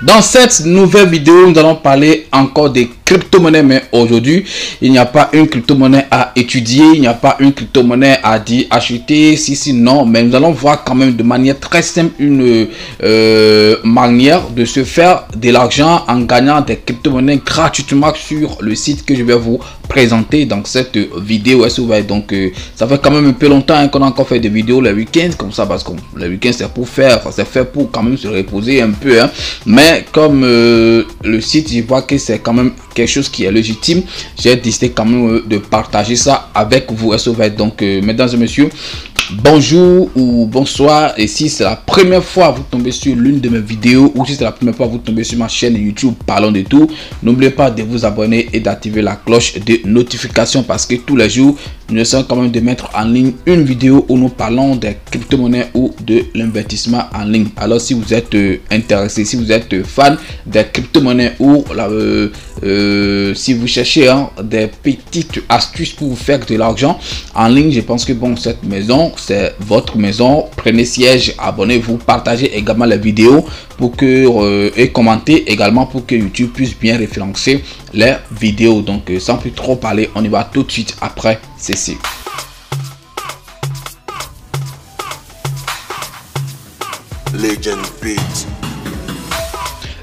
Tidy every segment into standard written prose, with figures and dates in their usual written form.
Dans cette nouvelle vidéo, nous allons parler encore des crypto-monnaies, mais aujourd'hui, il n'y a pas une crypto-monnaie à étudier, il n'y a pas une crypto-monnaie à dire acheter, si, non, mais nous allons voir quand même de manière très simple une manière de se faire de l'argent en gagnant des crypto-monnaies gratuitement sur le site que je vais vous présenter dans cette vidéo. Donc ça fait quand même un peu longtemps qu'on a encore fait des vidéos les week-ends comme ça, parce que le week-end c'est pour faire, c'est fait pour quand même se reposer un peu, hein. Mais comme le site, je vois que c'est quand même quelque chose qui est légitime, j'ai décidé quand même de partager ça avec vous. Donc mesdames et messieurs, bonjour ou bonsoir, et si c'est la première fois vous tombez sur l'une de mes vidéos, ou si c'est la première fois vous tombez sur ma chaîne YouTube Parlons de tout, n'oubliez pas de vous abonner et d'activer la cloche de notification, parce que tous les jours nous essayons quand même de mettre en ligne une vidéo où nous parlons des crypto-monnaies ou de l'investissement en ligne. Alors si vous êtes intéressé, si vous êtes fan des crypto-monnaies ou si vous cherchez des petites astuces pour vous faire de l'argent en ligne, je pense que bon, cette maison c'est votre maison. Prenez siège, abonnez-vous, partagez également la vidéo pour que et commentez également pour que YouTube puisse bien référencer les vidéos. Donc sans plus trop parler, on y va tout de suite après ceci. Legend Beat.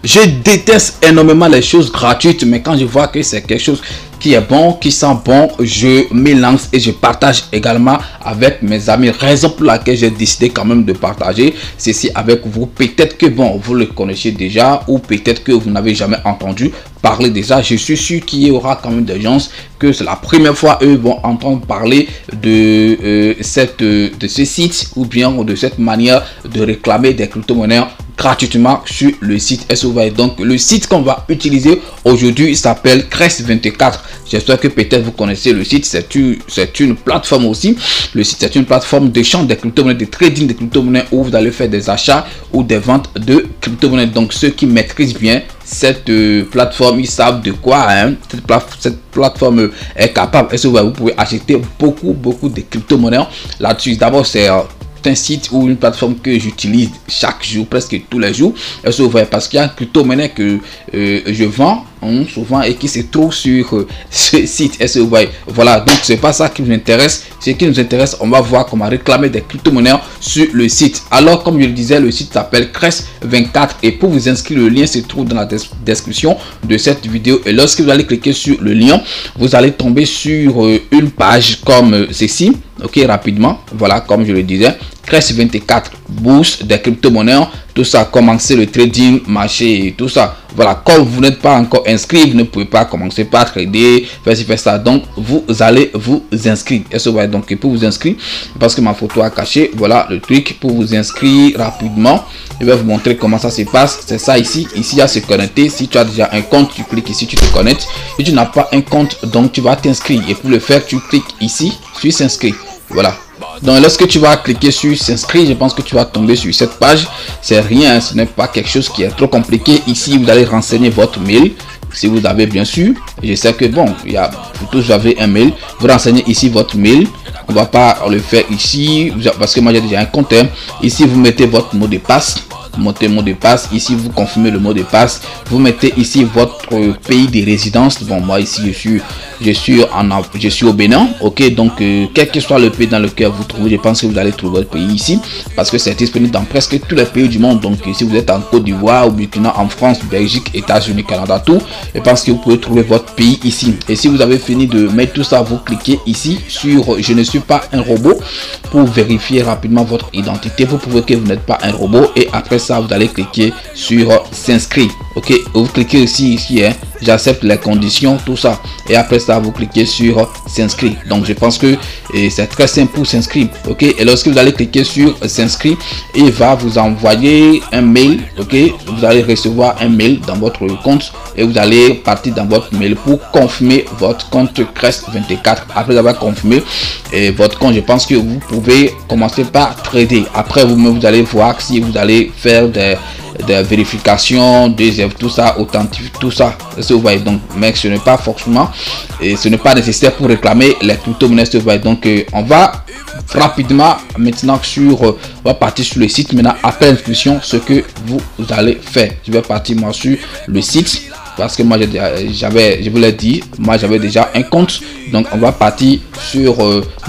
Je déteste énormément les choses gratuites, mais quand je vois que c'est quelque chose qui est bon, qui sent bon, je m'élance et je partage également avec mes amis. Raison pour laquelle j'ai décidé quand même de partager ceci avec vous. Peut-être que bon, vous le connaissez déjà, ou peut-être que vous n'avez jamais entendu parler déjà. Je suis sûr qu'il y aura quand même des gens que c'est la première fois eux vont entendre parler de ce site, ou bien de cette manière de réclamer des crypto-monnaies gratuitement sur le site SOVA. Donc le site qu'on va utiliser aujourd'hui s'appelle Crest24. J'espère que peut-être vous connaissez le site. C'est une plateforme aussi. Le site c'est une plateforme d'échange de crypto-monnaies, de trading de crypto-monnaies, où vous allez faire des achats ou des ventes de crypto-monnaies. Donc ceux qui maîtrisent bien cette plateforme, ils savent de quoi cette plateforme est capable. Vous pouvez acheter beaucoup de crypto-monnaies là-dessus. D'abord c'est un site ou une plateforme que j'utilise chaque jour, presque tous les jours, parce qu'il y a un crypto-monnaie que je vends souvent et qui se trouve sur ce site. Voilà, donc c'est pas ça qui nous intéresse. Ce qui nous intéresse, on va voir comment réclamer des crypto-monnaies sur le site. Alors comme je le disais, le site s'appelle Crest24, et pour vous inscrire, le lien se trouve dans la description de cette vidéo. Et lorsque vous allez cliquer sur le lien, vous allez tomber sur une page comme ceci. Ok, rapidement, voilà, comme je le disais, Crest24 bourse des crypto-monnaies, tout ça, commencer le trading, marché et tout ça. Voilà, comme vous n'êtes pas encore inscrit, vous ne pouvez pas commencer par trader, faire ça. Donc vous allez vous inscrire. Donc pour vous inscrire, parce que ma photo a caché, voilà le truc pour vous inscrire rapidement. Je vais vous montrer comment ça se passe. C'est ça ici. Ici, il y a se connecter. Si tu as déjà un compte, tu cliques ici, tu te connectes. Si tu n'as pas un compte, donc tu vas t'inscrire. Et pour le faire, tu cliques ici sur s'inscrire. Voilà. Donc lorsque tu vas cliquer sur s'inscrire, je pense que tu vas tomber sur cette page. C'est rien, ce n'est pas quelque chose qui est trop compliqué. Ici, vous allez renseigner votre mail, si vous avez bien sûr. Je sais que bon, il y a pour tous, vous avez un mail. Vous renseignez ici votre mail. On va pas le faire ici parce que moi j'ai déjà un compte. Ici, vous mettez votre mot de passe. Montez mot de passe. Ici, vous confirmez le mot de passe. Vous mettez ici votre pays de résidence. Bon, moi ici je suis au Bénin. Ok, donc quel que soit le pays dans lequel vous trouvez, je pense que vous allez trouver votre pays ici, parce que c'est disponible dans presque tous les pays du monde. Donc si vous êtes en Côte d'Ivoire, au Burkina, en France, Belgique, États-Unis, Canada, tout, je pense que vous pouvez trouver votre pays ici. Et si vous avez fini de mettre tout ça, vous cliquez ici sur je ne suis pas un robot pour vérifier rapidement votre identité. Vous pouvez que vous n'êtes pas un robot, et après ça vous allez cliquer sur s'inscrire. Ok, vous cliquez ici, j'accepte les conditions, tout ça, et après ça vous cliquez sur s'inscrire. Donc je pense que c'est très simple pour s'inscrire. Ok, et lorsque vous allez cliquer sur s'inscrire, il va vous envoyer un mail. Ok, vous allez recevoir un mail dans votre compte, et vous allez partir dans votre mail pour confirmer votre compte Crest24. Après avoir confirmé votre compte, je pense que vous pouvez commencer par trader. Après vous allez voir si vous allez faire de vérification, tout ça, authentique, tout ça. Vous voyez, donc, mais ce n'est pas forcément et ce n'est pas nécessaire pour réclamer les crypto-monnaies. Vous voyez, donc on va rapidement maintenant on va partir sur le site. Maintenant, après inscription, ce que vous allez faire, je vais partir moi sur le site parce que moi je vous l'ai dit, moi j'avais déjà un compte. Donc on va partir sur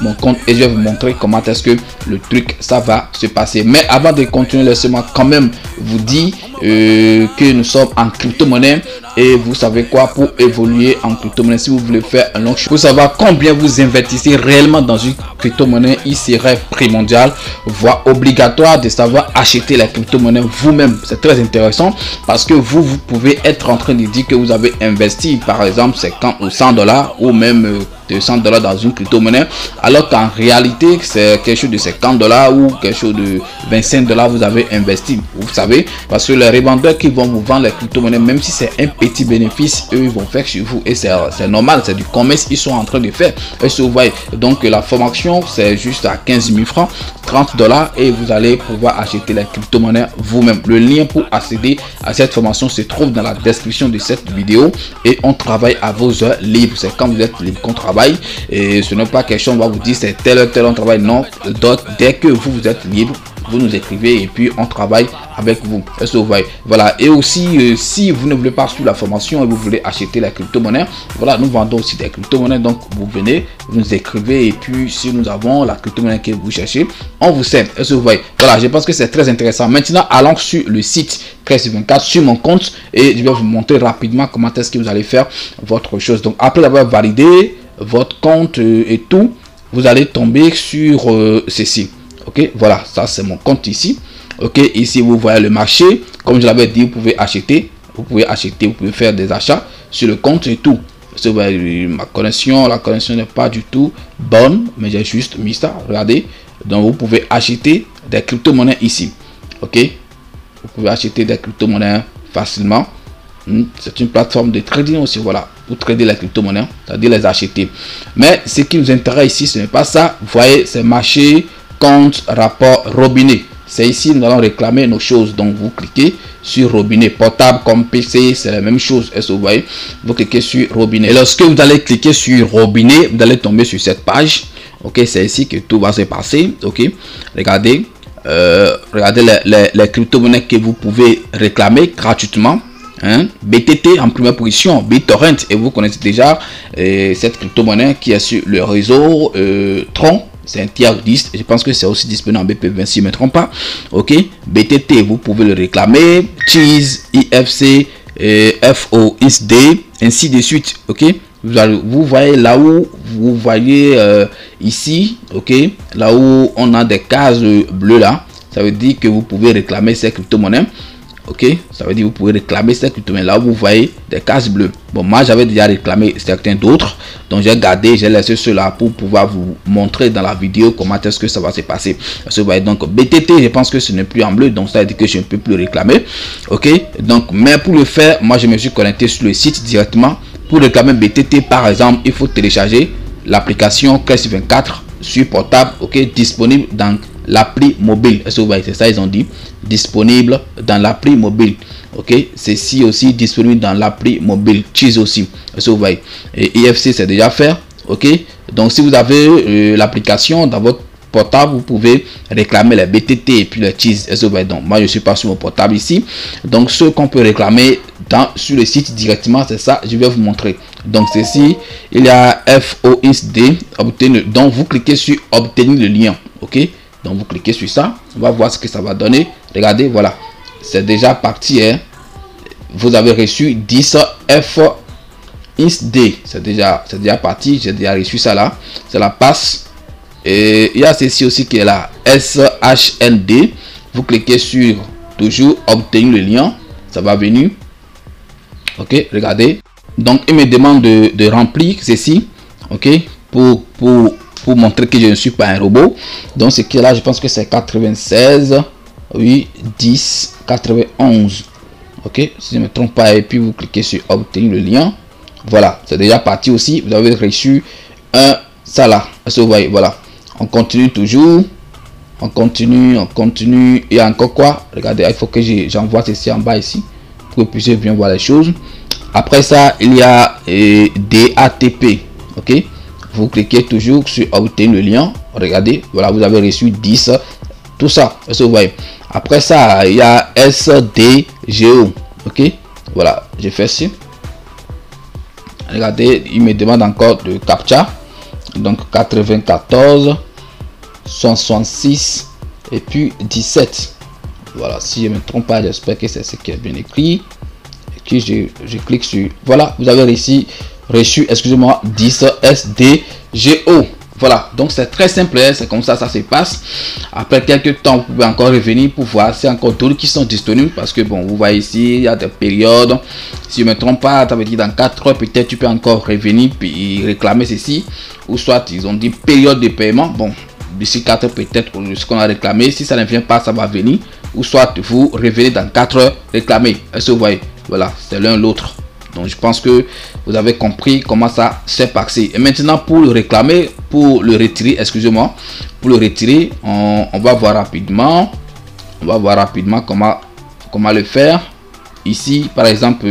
mon compte et je vais vous montrer comment est-ce que le truc ça va se passer. Mais avant de continuer, laissez-moi quand même vous dire que nous sommes en crypto-monnaie. Et vous savez quoi, pour évoluer en crypto-monnaie, si vous voulez faire un long chemin, pour savoir combien vous investissez réellement dans une crypto-monnaie, il serait primordial, voire obligatoire de savoir acheter la crypto-monnaie vous-même. C'est très intéressant parce que vous pouvez être en train de dire que vous avez investi par exemple 50 ou 100 dollars ou même 200 dollars dans une crypto-monnaie, alors qu'en réalité c'est quelque chose de 50 dollars ou quelque chose de 25 dollars vous avez investi. Vous savez, parce que les revendeurs qui vont vous vendre les crypto-monnaies, même si c'est un petit bénéfice, eux ils vont faire chez vous et c'est normal, c'est du commerce ils sont en train de faire. Et vous voyez, donc la formation c'est juste à 15 000 francs, 30 dollars et vous allez pouvoir acheter les crypto-monnaies vous-même. Le lien pour accéder à cette formation se trouve dans la description de cette vidéo et on travaille à vos heures libres. C'est quand vous êtes libre qu'on travaille et ce n'est pas quelque chose on va vous dire c'est tel on travaille, non. Dès que vous êtes libre, vous nous écrivez et puis on travaille avec vous. Est-ce que vous voyez? Voilà. Et aussi si vous ne voulez pas suivre la formation et vous voulez acheter la crypto-monnaie, voilà, nous vendons aussi des crypto-monnaies. Donc vous venez, vous nous écrivez et puis si nous avons la crypto-monnaie que vous cherchez, on vous sert. Est-ce que vous voyez? Voilà, je pense que c'est très intéressant. Maintenant allons sur le site Crazy24 sur mon compte et je vais vous montrer rapidement comment est-ce que vous allez faire votre chose. Donc après avoir validé votre compte et tout, vous allez tomber sur ceci. Ok, voilà, ça c'est mon compte ici. Ok, ici vous voyez le marché. Comme je l'avais dit, vous pouvez acheter, vous pouvez faire des achats sur le compte et tout. Vous voyez, la connexion n'est pas du tout bonne, mais j'ai juste mis ça. Regardez, donc vous pouvez acheter des crypto-monnaies ici. Ok, vous pouvez acheter des crypto-monnaies facilement. C'est une plateforme de trading aussi, voilà, pour trader les crypto-monnaies, c'est-à-dire les acheter. Mais ce qui nous intéresse ici, ce n'est pas ça. Vous voyez, c'est marché, compte, rapport, robinet. C'est ici nous allons réclamer nos choses. Donc vous cliquez sur robinet, portable comme PC, c'est la même chose. Est-ce que vous voyez? Vous cliquez sur robinet. Et lorsque vous allez cliquer sur robinet, vous allez tomber sur cette page. Ok, c'est ici que tout va se passer. Ok, regardez, regardez les crypto-monnaies que vous pouvez réclamer gratuitement. BTT en première position, BitTorrent, et vous connaissez déjà cette crypto-monnaie qui est sur le réseau Tron. C'est un tiers 10, je pense que c'est aussi disponible en BP20 si je ne me trompe pas. Ok, BTT vous pouvez le réclamer, Cheese, IFC, FOXD, ainsi de suite. Ok, vous voyez là où vous voyez ici, ok, là où on a des cases bleues là, ça veut dire que vous pouvez réclamer ces crypto-monnaies. Ok, ça veut dire vous pouvez réclamer cette crypto-monnaie. Là vous voyez des cases bleues. Bon, moi j'avais déjà réclamé certains d'autres, donc j'ai gardé, j'ai laissé cela pour pouvoir vous montrer dans la vidéo comment est-ce que ça va se passer. Vous voyez, donc BTT, je pense que ce n'est plus en bleu, donc ça veut dire que je ne peux plus réclamer. Ok, donc mais pour le faire, moi je me suis connecté sur le site directement. Pour réclamer BTT par exemple, il faut télécharger l'application Crazy24 sur portable. Ok, disponible dans l'appli mobile. Est-ce que vous voyez? C'est ça ils ont dit, disponible dans l'appli mobile. Ok, ceci aussi disponible dans l'appli mobile. Cheese aussi. Est-ce que vous voyez? Et IFC c'est déjà fait. Ok, donc si vous avez l'application dans votre portable, vous pouvez réclamer les BTT et puis les Cheese. Est-ce que vous voyez? Donc moi je suis pas sur mon portable ici, donc ce qu'on peut réclamer sur le site directement, c'est ça, je vais vous montrer. Donc ceci, il y a FOXD obtenir, donc vous cliquez sur obtenir le lien. Ok, donc vous cliquez sur ça, on va voir ce que ça va donner. Regardez, voilà, c'est déjà parti, hein. Vous avez reçu 10 FOXD, c'est déjà parti, j'ai déjà reçu ça là, c'est la passe. Et il y a ceci aussi qui est là, SHND. Vous cliquez sur toujours obtenir le lien, ça va venir. Ok, regardez, donc il me demande de remplir ceci. Ok, pour montrer que je ne suis pas un robot. Donc ce qui est là, je pense que c'est 96 8 10 91. Ok, si je ne me trompe pas, et puis vous cliquez sur obtenir le lien. Voilà, c'est déjà parti aussi. Vous avez reçu un ça là. Est-ce que vous voyez? Voilà, on continue toujours. On continue, on continue. Il y a encore quoi? Regardez, il faut que j'envoie ceci en bas ici pour que vous puissiez bien voir les choses. Après ça, il y a DATP. Ok, vous cliquez toujours sur obtenir le lien. Regardez, voilà, vous avez reçu 10, tout ça. Est-ce que vous voyez? Après ça, il y a SDGO. Ok, voilà, j'ai fait ci. Regardez, il me demande encore de captcha. Donc 94 166 et puis 17. Voilà, si je ne me trompe pas, j'espère que c'est ce qui est bien écrit. Et que je clique sur, voilà, vous avez reçu, excusez-moi, 10 SDGO. Voilà, donc c'est très simple, c'est comme ça se passe. Après quelques temps, vous pouvez encore revenir pour voir si encore d'autres qui sont disponibles, parce que bon, vous voyez ici, il y a des périodes. Si je ne me trompe pas, ça veut dire dans 4 heures, peut-être tu peux encore revenir puis réclamer ceci, ou soit ils ont dit période de paiement. Bon, d'ici 4 heures peut-être ce qu'on a réclamé, si ça ne vient pas, ça va venir, ou soit vous revenez dans 4 heures réclamer. Est-ce que vous voyez? Voilà, c'est l'un l'autre. Donc je pense que vous avez compris comment ça s'est passé. Et maintenant pour le réclamer, pour le retirer, excusez-moi, pour le retirer, on va voir rapidement. On va voir rapidement comment le faire. Ici par exemple,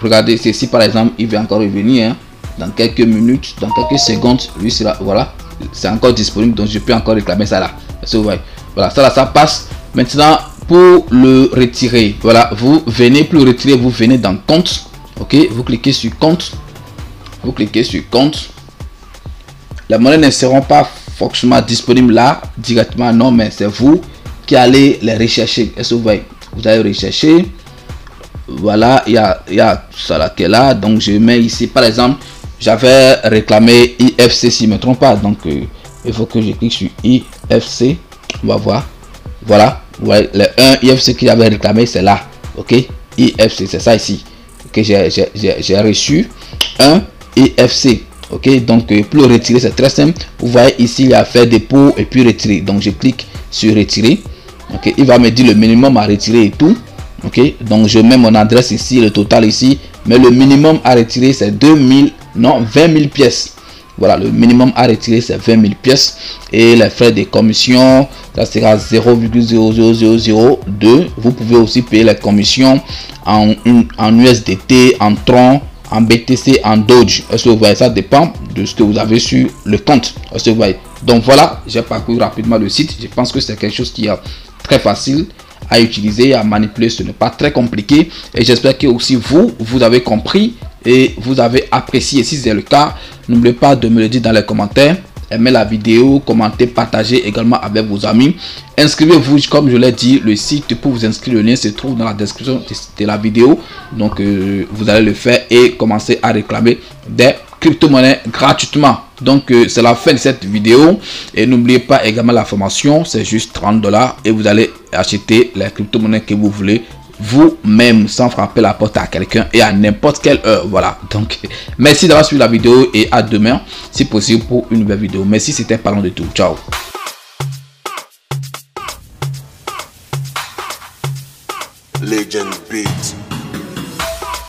regardez ceci par exemple, il va encore revenir hein, dans quelques minutes, dans quelques secondes. Lui sera, voilà, c'est encore disponible, donc je peux encore réclamer ça là. Est-ce que vous voyez? Voilà, ça là, ça passe. Maintenant pour le retirer, voilà, vous venez pour le retirer, vous venez dans compte. Ok, vous cliquez sur compte, vous cliquez sur compte. Les monnaies ne seront pas forcément disponibles là directement, non, mais c'est vous qui allez les rechercher. Est-ce que vous voyez? Vous allez rechercher. Voilà, il y a ça là qui est là. Donc je mets ici par exemple, j'avais réclamé IFC si je ne me trompe pas. Donc il faut que je clique sur IFC. On va voir. Voilà, vous voyez, le 1 IFC que j'avais réclamé, c'est là. Ok, IFC, c'est ça ici que j'ai reçu un IFC. Ok, donc pour le retirer c'est très simple. Vous voyez ici il y a fait dépôt et puis retirer. Donc je clique sur retirer. Ok, il va me dire le minimum à retirer et tout. Ok, donc je mets mon adresse ici, le total ici, mais le minimum à retirer c'est 20 000 pièces. Voilà, le minimum à retirer c'est 20 000 pièces et les frais de commission ça sera 0,00002. Vous pouvez aussi payer les commissions en USDT, en Tron, en BTC, en Doge. Est-ce que vous voyez? Ça dépend de ce que vous avez sur le compte. Est-ce que vous voyez? Donc voilà, j'ai parcouru rapidement le site. Je pense que c'est quelque chose qui est très facile à utiliser, à manipuler. Ce n'est pas très compliqué et j'espère que aussi vous avez compris et vous avez apprécié. Si c'est le cas, n'oubliez pas de me le dire dans les commentaires. Aimez la vidéo, commentez, partagez également avec vos amis. Inscrivez-vous, comme je l'ai dit, le site pour vous inscrire, le lien se trouve dans la description de la vidéo. Donc vous allez le faire et commencer à réclamer des crypto-monnaies gratuitement. Donc c'est la fin de cette vidéo et n'oubliez pas également la formation, c'est juste 30 $ et vous allez acheter les crypto-monnaies que vous voulez vous-même sans frapper la porte à quelqu'un et à n'importe quelle heure. Voilà, donc merci d'avoir suivi la vidéo et à demain si possible pour une nouvelle vidéo. Merci, c'était Parlons de tout. Ciao. Legend Beat.